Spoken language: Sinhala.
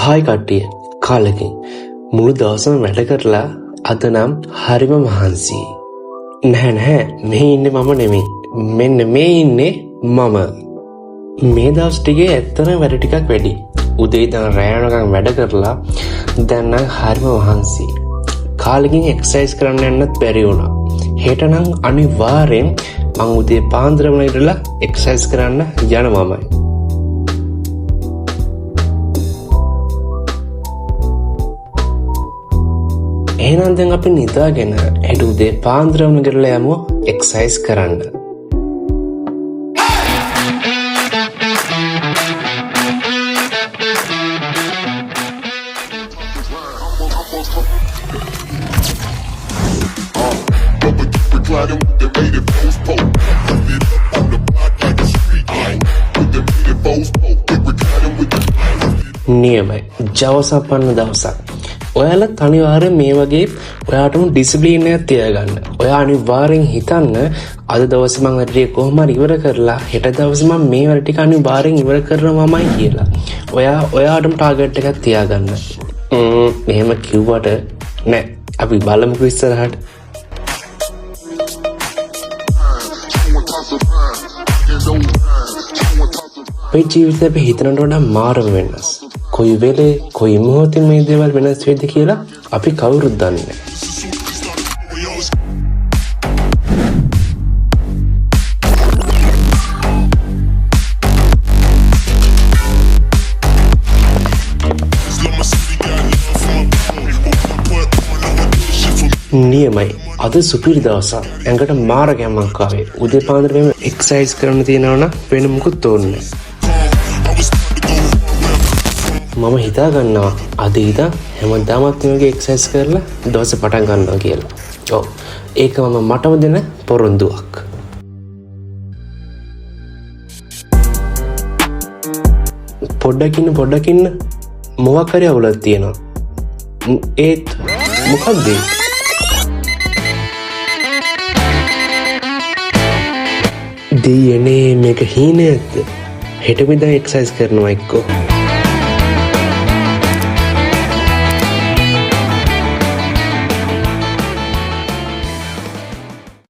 හායි කට්ටිය කාලෙකින් මුළු දවසම වැඩ කරලා අද නම් හරිම මහන්සි. නැහැ මේ ඉන්නේ මම නෙමෙයි. මෙන්න මේ ඉන්නේ මම. මේ දවස් ටිකේ ඇත්තටම වැඩ ටිකක් වැඩි. උදේ ඉඳන් රෑ වෙනකන් වැඩ කරලා දැන් නම් හරිම මහන්සි. කාලෙකින් එක්සර්සයිස් කරන්න යන්නත් බැරි වුණා. හෙට නම් අනිවාර්යෙන් මං උදේ පාන්දරම ඉඳලා එක්සර්සයිස් කරන්න යනවාමයි. එහෙනම් දැන් අපි නිදාගෙන හෙට උදේ පාන්දරම ඉඳලා යමු එක්සර්සයිස් කරන්න. නියමයි ජවසපන්න දවසක්. ඔයාලත් අනිවාර්යෙන් මේ වගේ ඔයාටම ඩිසිප්ලින් එකක් තියාගන්න. ඔයා අනිවාර්යෙන් හිතන්න අද දවසේ මම වැඩේ කොහොම හරි ඉවර කරලා හෙට දවසේ මම මේ වැඩ ටික අනිවාර්යෙන් ඉවර කරනවාමයි කියලා. ඔයාටම ටාගට් එකක් තියාගන්න. මෙහෙම කිව්වට නෑ අපි බලමුකෝ ඉස්සරහට. මේ ජීවිතේ අපි හිතනට වඩා මාරම වෙනස්. කොයි වෙලේ කොයි මොහොතේ මේ දේවල් වෙනස් වෙයිද කියලා අපි කවුරුත් දන්නේ නැහැ. නියමයි අද සුපිරි දවසක්. ඇඟට මාර ගැම්මක් ආවේ. උදේ පාන්දර මෙහෙම එක්සර්සයිස් කරන්න තියනවා නම් වෙන මොකුත් ඕනේ නැහැ. මම හිතා ගන්නවා අද ඉඳන් හැමදාමත් මේ වගේ එක්සර්සයිස් කරලා දවසේ පටන් ගන්නවා කියලා. ඔව් ඒක මටම දෙන පොරොන්දුවක්. පොඩ්ඩක් ඉන්න මොකක් හරි අවුලක් තියෙනවා. ඒත් මොකක්ද? දෙයනේ මේක හීනයක්ද? හෙට මිදා එක්සර්සයිස් කරනවා එක්කෝ.